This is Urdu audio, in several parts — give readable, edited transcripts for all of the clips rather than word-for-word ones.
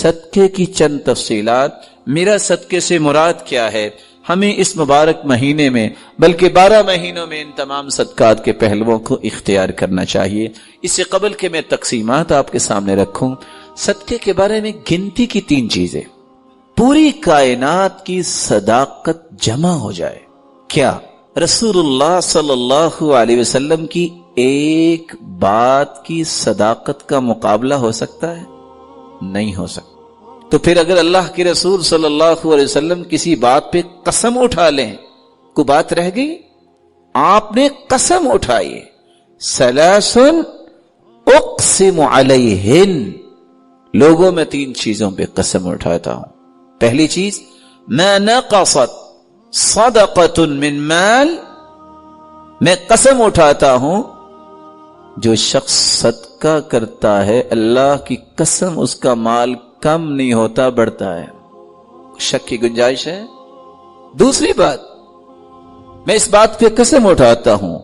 صدقے کی چند تفصیلات، میرا صدقے سے مراد کیا ہے، ہمیں اس مبارک مہینے میں بلکہ 12 مہینوں میں ان تمام صدقات کے پہلوؤں کو اختیار کرنا چاہیے۔ اس سے قبل کہ میں تقسیمات آپ کے سامنے رکھوں، صدقے کے بارے میں گنتی کی 3 چیزیں، پوری کائنات کی صداقت جمع ہو جائے۔ کیا رسول اللہ صلی اللہ علیہ وسلم کی ایک بات کی صداقت کا مقابلہ ہو سکتا ہے؟ نہیں ہو سکتا۔ تو پھر اگر اللہ کے رسول صلی اللہ علیہ وسلم کسی بات پہ قسم اٹھا لیں، کوئی بات رہ گئی؟ آپ نے قسم اٹھائی، ثلاث اقسم علیہن، لوگوں میں 3 چیزوں پہ قسم اٹھاتا ہوں۔ پہلی چیز، ما نقصت صدقۃ من مال، میں قسم اٹھاتا ہوں جو شخص صدقہ کرتا ہے اللہ کی قسم اس کا مال کم نہیں ہوتا، بڑھتا ہے، شک کی گنجائش ہے۔ دوسری بات، میں اس بات پہ قسم اٹھاتا ہوں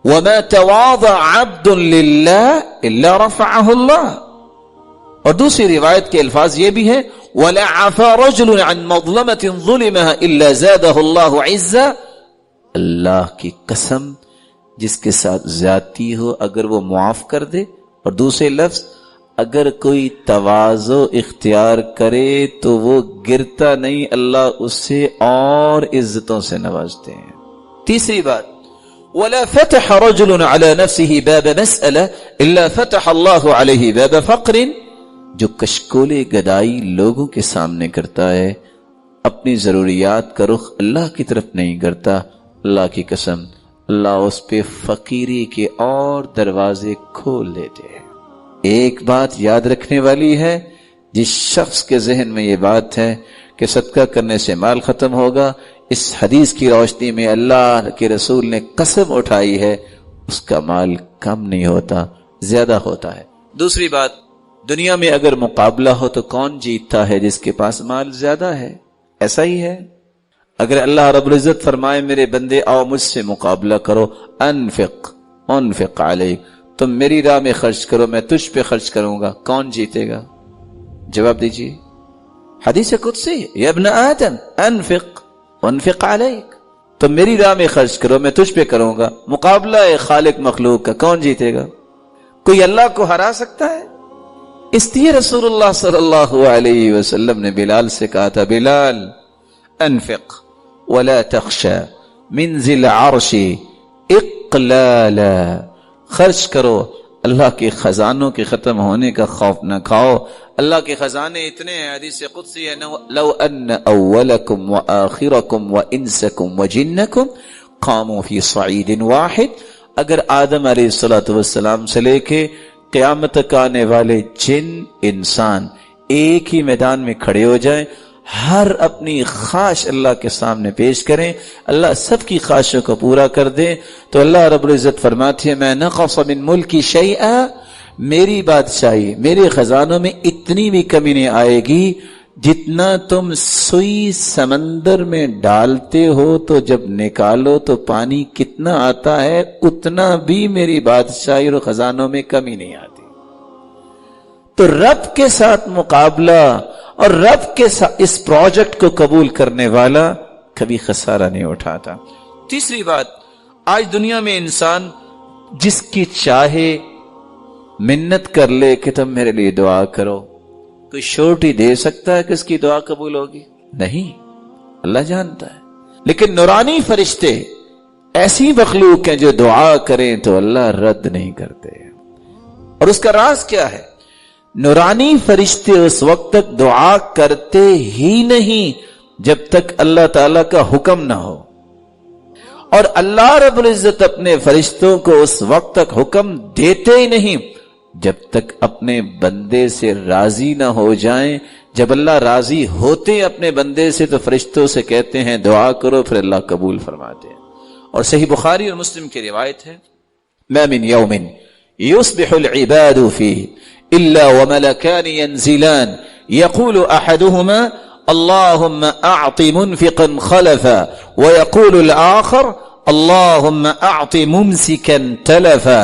وَمَا تَوَاضَعَ عَبْدٌ لِلَّهِ إِلَّا رَفَعَهُ اللَّهُ، اور دوسری روایت کے الفاظ یہ بھی ہے وَلَا عَفَا رَجُلٌ عَنْ مَظْلَمَةٍ ظُلِمَهَا إِلَّا زَادَهُ اللَّهُ عِزًّا، اللہ کی قسم جس کے ساتھ زیادتی ہو اگر وہ معاف کر دے، اور دوسرے لفظ اگر کوئی تواضع اختیار کرے تو وہ گرتا نہیں، اللہ اس سے اور عزتوں سے نوازتے ہیں۔ تیسری بات، وَلَا فَتَحَ رَجُلٌ عَلَى نَفْسِهِ بَابَ مَسْأَلَةٍ إِلَّا فَتَحَ اللَّهُ عَلَيْهِ بَابَ فَقْرٍ، جو کشکول گدائی لوگوں کے سامنے کرتا ہے، اپنی ضروریات کا رخ اللہ کی طرف نہیں کرتا، اللہ کی قسم اللہ اس پہ فقیری کے اور دروازے کھول دیتے ہیں۔ ایک بات یاد رکھنے والی ہے، جس شخص کے ذہن میں یہ بات ہے کہ صدقہ کرنے سے مال ختم ہوگا، اس حدیث کی روشنی میں اللہ کے رسول نے قسم اٹھائی ہے اس کا مال کم نہیں ہوتا، زیادہ ہوتا ہے۔ دوسری بات، دنیا میں اگر مقابلہ ہو تو کون جیتتا ہے؟ جس کے پاس مال زیادہ ہے۔ ایسا ہی ہے، اگر اللہ رب العزت فرمائے میرے بندے آؤ مجھ سے مقابلہ کرو، انفق علیک، تم میری راہ میں خرچ کرو، میں تجھ پہ خرچ کروں گا، کون جیتے گا؟ جواب دیجیے۔ حدیث قدسی، یا ابن آدم انفق علیک، تم میری راہ میں خرچ کرو میں تجھ پہ کروں گا۔ مقابلہ خالق مخلوق کا، کون جیتے گا؟ کوئی اللہ کو ہرا سکتا ہے؟ اس لیے رسول اللہ صلی اللہ علیہ وسلم نے بلال سے کہا تھا، بلال انفق ولا تخشى من ذی العرش اقلالا، خرچ کرو، اللہ کے خزانوں کے ختم ہونے کا خوف نہ کھاؤ۔ اللہ کے خزانے اتنے ہیں، حدیث قدسی ہے، لو ان اولکم وآخرکم وانسکم وجنکم قاموا فی صعید واحد، اگر آدم علیہ السلام سے لے کے قیامت تک آنے والے جن انسان ایک ہی میدان میں کھڑے ہو جائیں، ہر اپنی خواہش اللہ کے سامنے پیش کریں، اللہ سب کی خواہشوں کو پورا کر دے، تو اللہ رب العزت فرماتے ہیں میں نقص من ملکی شیئا، میری بادشاہی میرے خزانوں میں اتنی بھی کمی نہیں آئے گی، جتنا تم سوئی سمندر میں ڈالتے ہو تو جب نکالو تو پانی کتنا آتا ہے، اتنا بھی میری بادشاہی اور خزانوں میں کمی نہیں آتی۔ تو رب کے ساتھ مقابلہ اور رب کے ساتھ اس پروجیکٹ کو قبول کرنے والا کبھی خسارہ نہیں اٹھاتا۔ تیسری بات، آج دنیا میں انسان جس کی چاہے منت کر لے کہ تم میرے لیے دعا کرو، کوئی شورٹی دے سکتا ہے کہ اس کی دعا قبول ہوگی؟ نہیں، اللہ جانتا ہے۔ لیکن نورانی فرشتے ایسی مخلوق ہیں جو دعا کریں تو اللہ رد نہیں کرتے، اور اس کا راز کیا ہے؟ نورانی فرشتے اس وقت تک دعا کرتے ہی نہیں جب تک اللہ تعالی کا حکم نہ ہو، اور اللہ رب العزت اپنے فرشتوں کو اس وقت تک حکم دیتے ہی نہیں جب تک اپنے بندے سے راضی نہ ہو جائیں۔ جب اللہ راضی ہوتے اپنے بندے سے تو فرشتوں سے کہتے ہیں دعا کرو، پھر اللہ قبول فرماتے ہیں۔ اور صحیح بخاری اور مسلم کی روایت ہے، ما من یوم یصبح العباد فیہ الا وملکان ینزلان یقول احدهما اللهم اعط منفقا خلفا ويقول الاخر اللهم اعط ممسكا تلفا۔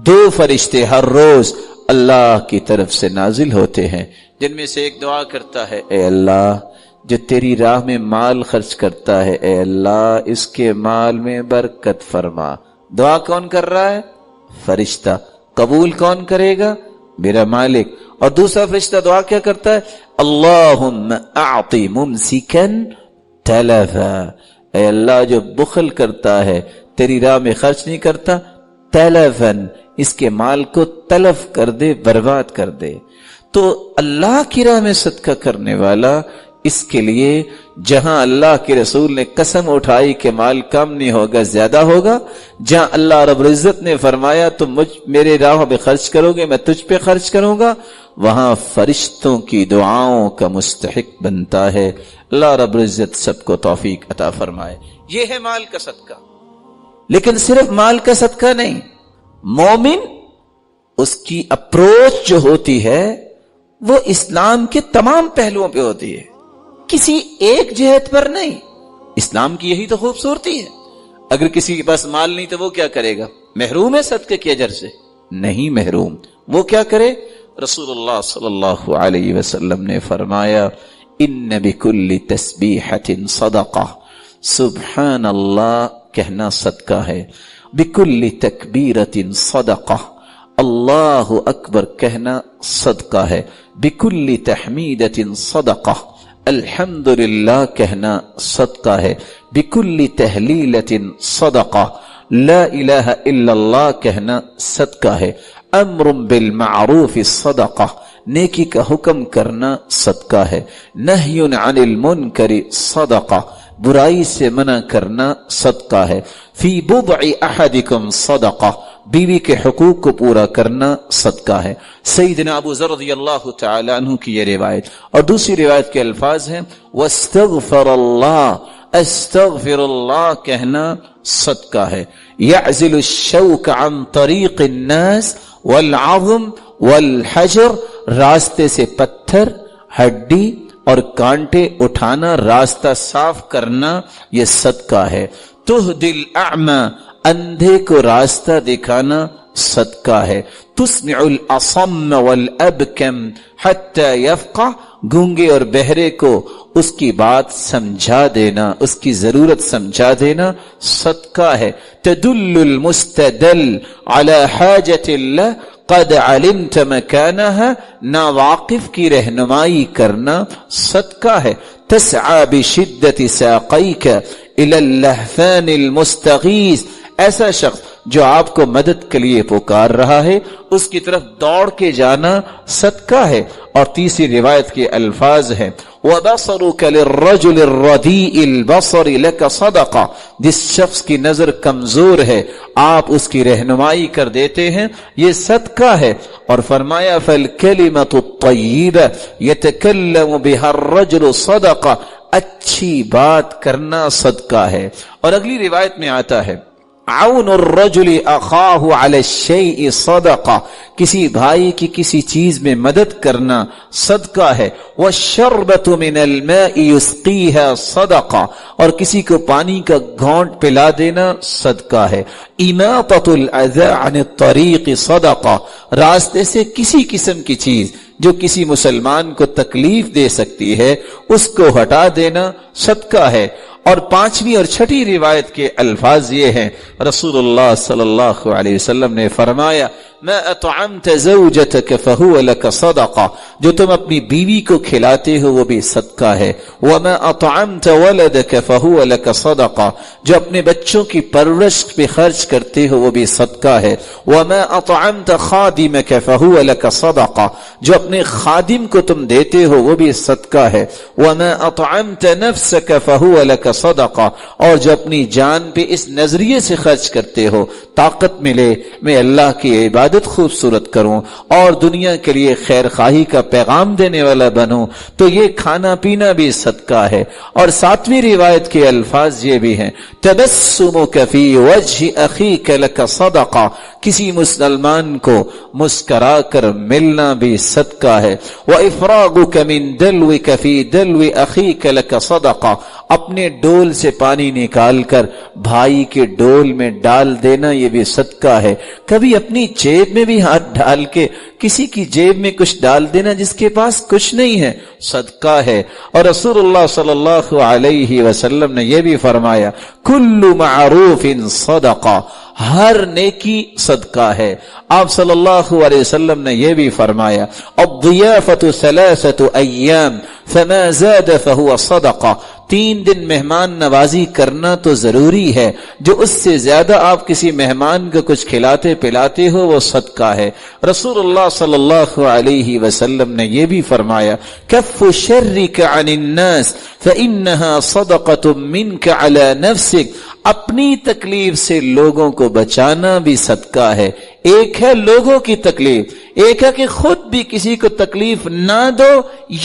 دو فرشتے ہر روز اللہ کی طرف سے نازل ہوتے ہیں، جن میں سے ایک دعا کرتا ہے، اے اللہ جو تیری راہ میں مال خرچ کرتا ہے، اے اللہ اس کے مال میں برکت فرما۔ دعا کون کر رہا ہے؟ فرشتہ۔ قبول کون کرے گا؟ میرا مالک۔ اور دوسرا فرشتہ دعا کیا کرتا ہے؟ اللہم اعطی ممسکن تلفا، اے اللہ جو بخل کرتا ہے، تیری راہ میں خرچ نہیں کرتا، تلفن اس کے مال کو تلف کر دے، برباد کر دے۔ تو اللہ کی راہ میں صدقہ کرنے والا، اس کے لیے جہاں اللہ کے رسول نے قسم اٹھائی کہ مال کم نہیں ہوگا زیادہ ہوگا، جہاں اللہ رب العزت نے فرمایا تم میرے راہ میں خرچ کرو گے میں تجھ پہ خرچ کروں گا، وہاں فرشتوں کی دعاؤں کا مستحق بنتا ہے۔ اللہ رب العزت سب کو توفیق عطا فرمائے۔ یہ ہے مال کا صدقہ۔ لیکن صرف مال کا صدقہ نہیں، مومن اس کی اپروچ جو ہوتی ہے وہ اسلام کے تمام پہلوؤں پہ ہوتی ہے، کسی ایک جہت پر نہیں۔ اسلام کی یہی تو خوبصورتی ہے۔ اگر کسی کے پاس مال نہیں تو وہ کیا کرے گا؟ محروم ہے صدقے کے اجر سے؟ نہیں محروم۔ وہ کیا کرے؟ رسول اللہ صلی اللہ علیہ وسلم نے فرمایا ان بکل تسبیحۃ صدقہ، سبحان اللہ کہنا صدقہ ہے، بکل تکبیرۃ صدقہ، اللہ اکبر کہنا صدقہ ہے، بکل تحمیدۃ صدقہ، الحمدللہ کہنا صدقہ ہے، بکل تہلیلۃ صدقہ، لا الہ الا اللہ کہنا صدقہ ہے، امر بالمعروف صدقہ، نیکی کا حکم کرنا صدقہ ہے، نہی عن المنکر صدقہ، برائی سے منع کرنا صدقہ ہے، فی بضع احدکم صدقہ، بیوی کے حقوق کو پورا کرنا صدقہ ہے۔ سیدنا ابو ذر رضی اللہ تعالی عنہ کی یہ روایت، اور دوسری روایت کے الفاظ ہیں واستغفر اللہ، استغفر اللہ کہنا صدقہ ہے، یعزل الشوک عن طریق الناس والعظم والحجر، راستے سے پتھر، ہڈی اور کانٹے اٹھانا، راستہ صاف کرنا، یہ صدقہ ہے۔ تہدی الاعمى، اندھے کو راستہ دکھانا صدقہ ہے۔ تسمع الاصم والابکم حتی یفقہ، گونگے اور بہرے کو اس کی بات سمجھا دینا، اس کی ضرورت سمجھا دینا صدقہ ہے۔ تدل المستدل علی حاجت اللہ قد علمت مکانہا، ناواقف کی رہنمائی کرنا صدقہ ہے۔ تسعى بشدت ساقیک الی اللہفان المستغیث، ایسا شخص جو آپ کو مدد کے لیے پکار رہا ہے اس کی طرف دوڑ کے جانا صدقہ ہے۔ اور تیسری روایت کے الفاظ ہیں وَبَصَرُكَ لِلرَّجُلِ الرَّدِيءِ الْبَصَرِ لَكَ صَدَقَةٌ، جس شخص کی نظر کمزور ہے آپ اس کی رہنمائی کر دیتے ہیں، یہ صدقہ ہے۔ اور فرمایا فَالْكَلِمَةُ الطَّيِّبَةُ يَتَكَلَّمُ بِهَا الرَّجُلُ صَدَقَةٌ، اچھی بات کرنا صدقہ ہے۔ اور اگلی روایت میں آتا ہے عون الرجل اخاہ علی الشیء صدقہ، کسی بھائی کی کسی چیز میں مدد کرنا صدقہ ہے۔ والشربۃ من الماء یسقیها صدقہ، اور کسی کو پانی کا گھونٹ پلا دینا صدقہ ہے۔ اماطۃ الاذى عن الطریق صدقہ، راستے سے کسی قسم کی چیز جو کسی مسلمان کو تکلیف دے سکتی ہے اس کو ہٹا دینا صدقہ ہے۔ اور پانچویں اور چھٹی روایت کے الفاظ یہ ہیں، رسول اللہ صلی اللہ علیہ وسلم نے فرمایا ما اطعمت زوجتك فهو لك صدقہ، جو تم اپنی بیوی کو کھلاتے ہو وہ بھی صدقہ ہے۔ وما اطعمت ولدك فهو لك صدقہ، جو اپنے بچوں کی پرورش پہ خرچ کرتے ہو وہ بھی صدقہ ہے۔ وما اطعمت خادمك فهو لك صدقہ، جو اپنے خادم کو تم دیتے ہو وہ بھی صدقہ ہے۔ وما اطعمت نفسك فهو لك صدقہ، اور جو اپنی جان پہ اس نظریے سے خرچ کرتے ہو طاقت ملے میں اللہ کی عبادت خوبصورت کروں اور دنیا کے لیے خیر خواہی کا پیغام دینے والا بنوں، تو یہ کھانا پینا بھی صدقہ ہے۔ اور ساتویں روایت کے الفاظ یہ بھی ہیں تبسمک فی وجہ اخیک لک صدقہ، کسی مسلمان کو مسکرا کر ملنا بھی صدقہ ہے۔ وافراغک من دلوک فی دلو اخیک لک صدقہ، اپنے ڈول سے پانی نکال کر بھائی کے ڈول میں ڈال دینا یہ بھی صدقہ ہے. کبھی اپنی جیب میں بھی ہاتھ ڈال کے کسی کی جیب میں کچھ ڈال دینا جس کے پاس کچھ نہیں ہے صدقہ ہے. اور رسول اللہ صلی اللہ علیہ وسلم نے یہ بھی فرمایا کل معروف صدقہ، ہر نیکی صدقہ ہے. آپ صلی اللہ علیہ وسلم نے یہ بھی فرمایا الضیافۃ ثلاثۃ ایام فما زاد فهو صدقہ، 3 دن مہمان نوازی کرنا تو ضروری ہے، جو اس سے زیادہ آپ کسی مہمان کو کچھ کھلاتے پلاتے ہو وہ صدقہ ہے. رسول اللہ صلی اللہ علیہ وسلم نے یہ بھی فرمایا کف شرک عن الناس فإنها صدقۃ منک علی نفسک، اپنی تکلیف سے لوگوں کو بچانا بھی صدقہ ہے. ایک ہے لوگوں کی تکلیف، ایک ہے کہ خود بھی کسی کو تکلیف نہ دو،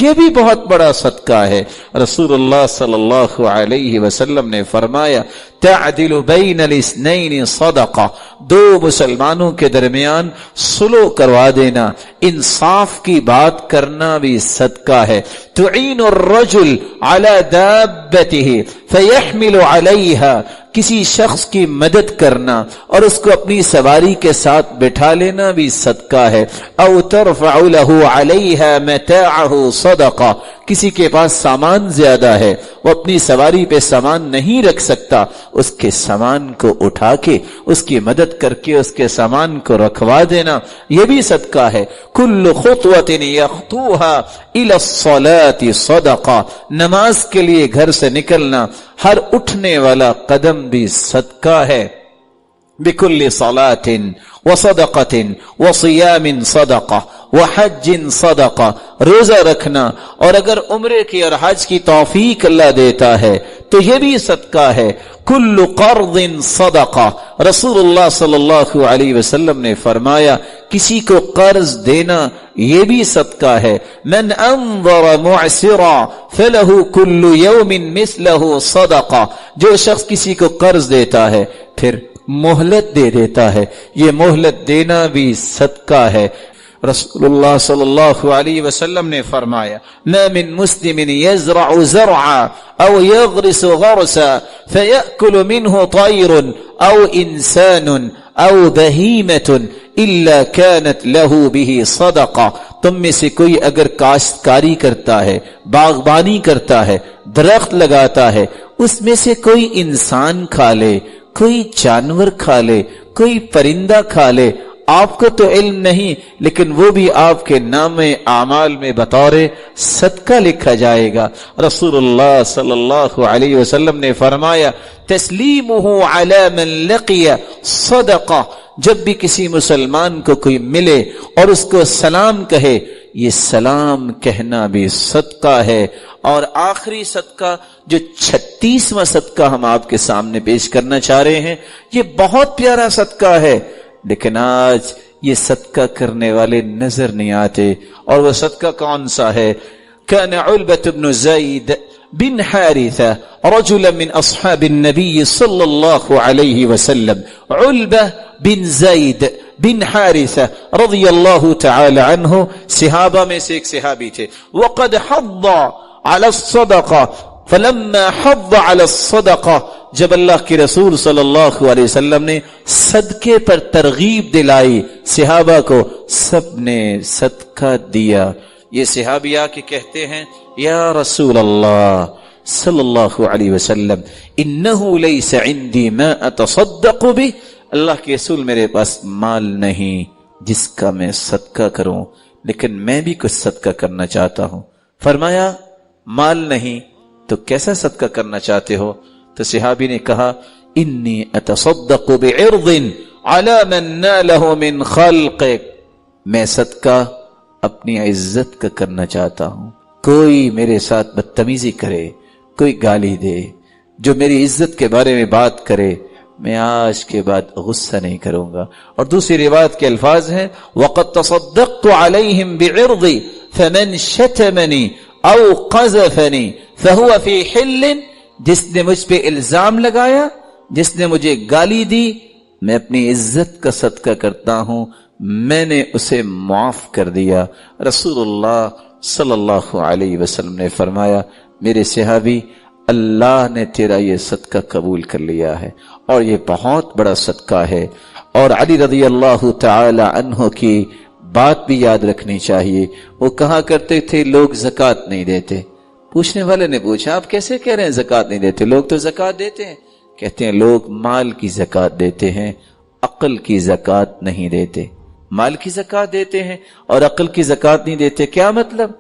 یہ بھی بہت بڑا صدقہ ہے. رسول اللہ صلی اللہ علیہ وسلم نے فرمایا تعدل بین الاثنین صدقہ، 2 مسلمانوں کے درمیان صلح کروا دینا، انصاف کی بات کرنا بھی صدقہ ہے. تعین الرجل علی دابته فیحمل علیہا، کسی شخص کی مدد کرنا اور اس کو اپنی سواری کے ساتھ بٹھا لینا بھی صدقہ ہے. او ترفع له علیہا متاعه صدقہ، کسی کے پاس سامان زیادہ ہے، وہ اپنی سواری پہ سامان نہیں رکھ سکتا، اس کے سامان کو اٹھا کے اس کی مدد کر کے اس کے سامان کو رکھوا دینا یہ بھی صدقہ ہے. کل خطوۃ یخطوها الی الصلاۃ صدقہ، نماز کے لیے گھر سے نکلنا ہر اٹھنے والا قدم بھی صدقہ ہے. بكل صلاة وصدقة وصيام صدقة وحج صدقة، روزہ رکھنا اور اگر عمرے کی اور حج کی توفیق اللہ دیتا ہے تو یہ بھی صدقہ ہے. کل قرض صدقہ، رسول اللہ صلی اللہ علیہ وسلم نے فرمایا کسی کو قرض دینا یہ بھی صدقہ ہے. من انظر معسرا فلہ کل یوم مثلہ صدقہ، جو شخص کسی کو قرض دیتا ہے پھر مہلت دے دیتا ہے یہ مہلت دینا بھی صدقہ ہے. رسول اللہ صلی اللہ علیہ وسلم نے فرمایا ما من مسلم يزرع زرعا او يغرس غرسا فيأكل منه طير او انسان او بہیمة الا كانت له به صدقہ. تم میں سے کوئی اگر کاشتکاری کرتا ہے، باغبانی کرتا ہے، درخت لگاتا ہے، اس میں سے کوئی انسان کھا لے، کوئی جانور کھا لے، کوئی پرندہ کھا لے، آپ کو تو علم نہیں لیکن وہ بھی آپ کے نام اعمال میں بطور صدقہ لکھا جائے گا. رسول اللہ صلی اللہ علیہ وسلم نے فرمایا تسلیمہ علی من لقی صدقہ، جب بھی کسی مسلمان کو کوئی ملے اور اس کو سلام کہے یہ سلام کہنا بھی صدقہ ہے. اور آخری صدقہ جو 36واں صدقہ ہم آپ کے سامنے پیش کرنا چاہ رہے ہیں یہ بہت پیارا صدقہ ہے لیکن آج یہ صدقہ کرنے والے نظر نہیں آتے. اور وہ صدقہ کون سا ہے؟ كان علبة بن زید بن حارثة رجلا من اصحاب النبي صلی اللہ علیہ وسلم. علبہ بن زید بن حارثة رضی اللہ تعالی عنہ صحابہ میں سے ایک صحابی تھے. وقد حض على الصدقہ فلما حض على الصدقہ، جب اللہ کے رسول صلی اللہ علیہ وسلم نے صدقے پر ترغیب دلائی صحابہ کو، سب نے صدقہ دیا. یہ صحابی آ کے کہتے ہیں یا رسول اللہ صلی اللہ علیہ وسلم انہو لیس عندی ما اتصدق بہ، اللہ کے رسول میرے پاس مال نہیں جس کا میں صدقہ کروں لیکن میں بھی کچھ صدقہ کرنا چاہتا ہوں. فرمایا مال نہیں تو کیسا صدقہ کرنا چاہتے ہو؟ تو صحابی نے کہا انی اتصدق بعرض علی من نالہ من خلقک، میں صدقہ اپنی عزت کا کرنا چاہتا ہوں. کوئی میرے ساتھ بدتمیزی کرے، کوئی گالی دے، جو میری عزت کے بارے میں بات کرے، میں آج کے بعد غصہ نہیں کروں گا. اور دوسری روایت کے الفاظ ہیں وَقَدْ تَصَدَّقْتُ عَلَيْهِمْ بِعِرْضِ فَمَنْ شَتَمَنِي او قذفنی فہو فی حل، جس نے مجھ پہ الزام لگایا، جس نے مجھے گالی دی، میں اپنی عزت کا صدقہ کرتا ہوں، میں نے اسے معاف کر دیا. رسول اللہ صلی اللہ علیہ وسلم نے فرمایا میرے صحابی اللہ نے تیرا یہ صدقہ قبول کر لیا ہے اور یہ بہت بڑا صدقہ ہے۔ اور علی رضی اللہ تعالی عنہ کی بات بھی یاد رکھنی چاہیے، وہ کہا کرتے تھے لوگ زکوٰۃ نہیں دیتے۔ پوچھنے والے نے پوچھا آپ کیسے کہہ رہے ہیں زکوٰۃ نہیں دیتے، لوگ تو زکوٰۃ دیتے ہیں۔ کہتے ہیں لوگ مال کی زکوٰۃ دیتے ہیں، عقل کی زکوٰۃ نہیں دیتے۔ مال کی زکوٰۃ دیتے ہیں اور عقل کی زکوٰۃ نہیں دیتے، کیا مطلب؟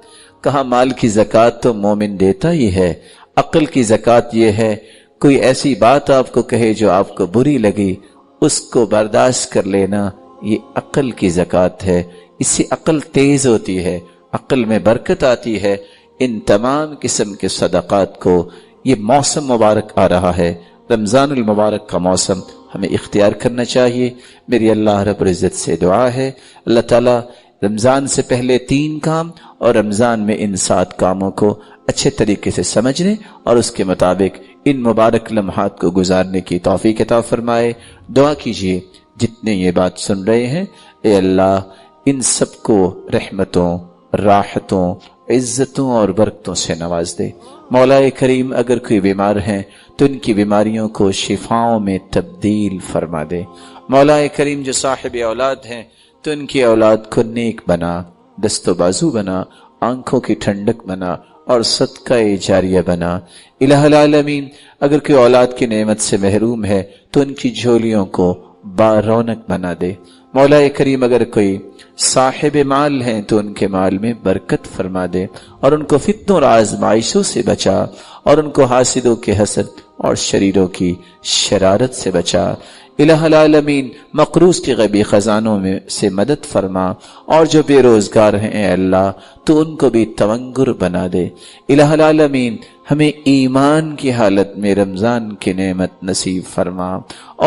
کہا مال کی زکوٰۃ تو مومن دیتا ہی ہے، عقل کی زکوٰۃ یہ ہے کوئی ایسی بات آپ کو کہے جو آپ کو بری لگی، اس کو برداشت کر لینا، یہ عقل کی زکوٰۃ ہے، اس سے عقل تیز ہوتی ہے، عقل میں برکت آتی ہے۔ ان تمام قسم کے صدقات کو یہ موسم مبارک آ رہا ہے، رمضان المبارک کا موسم ہمیں اختیار کرنا چاہیے۔ میری اللہ رب العزت سے دعا ہے اللہ تعالیٰ رمضان سے پہلے 3 کام اور رمضان میں ان 7 کاموں کو اچھے طریقے سے سمجھنے اور اس کے مطابق ان مبارک لمحات کو گزارنے کی توفیق عطا فرمائے۔ دعا کیجئے جتنے یہ بات سن رہے ہیں، اے اللہ ان سب کو رحمتوں، راحتوں، عزتوں اور برکتوں سے نواز دے۔ مولا کریم اگر کوئی بیمار ہیں تو ان کی بیماریوں کو شفاؤں میں تبدیل فرما دے۔ مولا کریم جو صاحب اولاد ہیں تو ان کی اولاد کو نیک بنا، دست و بازو بنا، آنکھوں کی ٹھنڈک بنا اور صدقہ جاریہ بنا۔ الہ العالمین اگر کوئی اولاد کی نعمت سے محروم ہے تو ان کی جھولیوں کو بارونق بنا دے۔ مولا کریم اگر کوئی صاحب مال ہیں تو ان کے مال میں برکت فرما دے اور ان کو فتنوں اور آزمائشوں سے بچا اور ان کو حاسدوں کے حسد اور شریروں کی شرارت سے بچا۔ الہ العالمین مقروض کے غیبی خزانوں میں سے مدد فرما اور جو بے روزگار ہیں اے اللہ تو ان کو بھی تونگر بنا دے۔ الہ العالمین ہمیں ایمان کی حالت میں رمضان کی نعمت نصیب فرما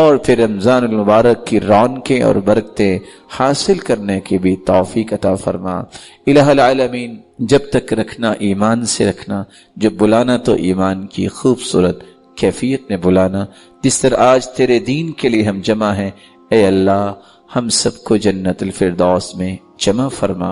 اور پھر رمضان المبارک کی رونقیں اور برکتیں حاصل کرنے کی بھی توفیق عطا فرما۔ الہ العالمین جب تک رکھنا ایمان سے رکھنا، جب بلانا تو ایمان کی خوبصورت کیفیت میں بلانا، جس طرح آج تیرے دین کے لیے ہم جمع ہیں، اے اللہ ہم سب کو جنت الفردوس میں جمع فرما۔